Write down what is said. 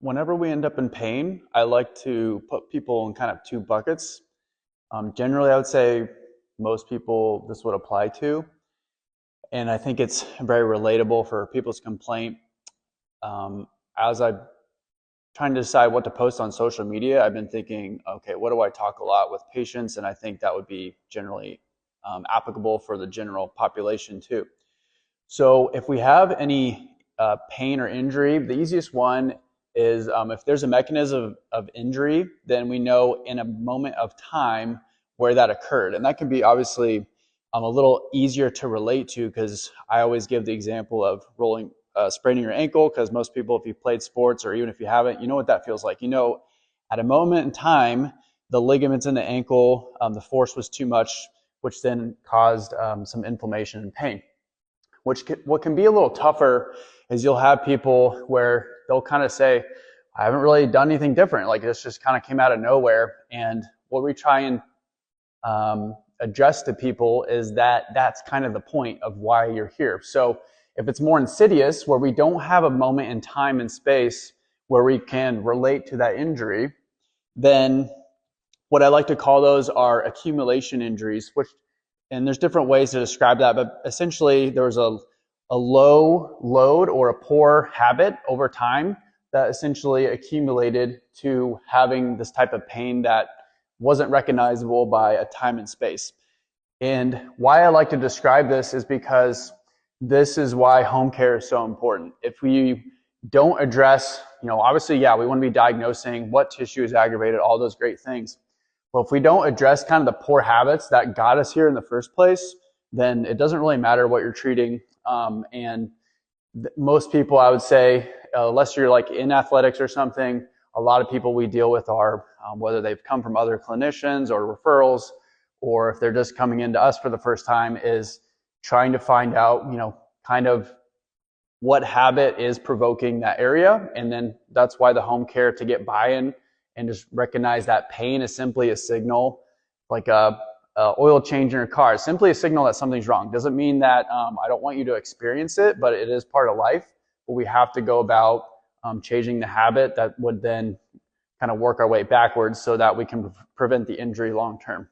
Whenever we end up in pain, I like to put people in kind of two buckets. Generally, I would say most people this would apply to, and I think it's very relatable for people's complaint. As I'm trying to decide what to post on social media, I've been thinking, okay, what do I talk a lot with patients? And I think that would be generally applicable for the general population too. So if we have any pain or injury, the easiest one is if there's a mechanism of injury, then we know in a moment of time where that occurred. And that can be obviously a little easier to relate to because I always give the example of spraining your ankle, because most people, if you've played sports or even if you haven't, you know what that feels like. You know, at a moment in time, the ligaments in the ankle, the force was too much, which then caused some inflammation and pain. What can be a little tougher is you'll have people where they'll kind of say, I haven't really done anything different. Like this just kind of came out of nowhere. And what we try and address to people is that that's kind of the point of why you're here. So if it's more insidious, where we don't have a moment in time and space where we can relate to that injury, then what I like to call those are accumulation injuries, and there's different ways to describe that, but essentially there was a low load or a poor habit over time that essentially accumulated to having this type of pain that wasn't recognizable by a time and space. And why I like to describe this is because this is why home care is so important. If we don't address, obviously, yeah, we want to be diagnosing what tissue is aggravated, all those great things. Well, if we don't address kind of the poor habits that got us here in the first place, then it doesn't really matter what you're treating. And most people, I would say, unless you're like in athletics or something, a lot of people we deal with are, whether they've come from other clinicians or referrals, or if they're just coming into us for the first time, is trying to find out, kind of what habit is provoking that area. And then that's why the home care, to get buy-in and just recognize that pain is simply a signal, like a oil change in your car. It's simply a signal that something's wrong. Doesn't mean that I don't want you to experience it, but it is part of life. But we have to go about changing the habit that would then kind of work our way backwards so that we can prevent the injury long term.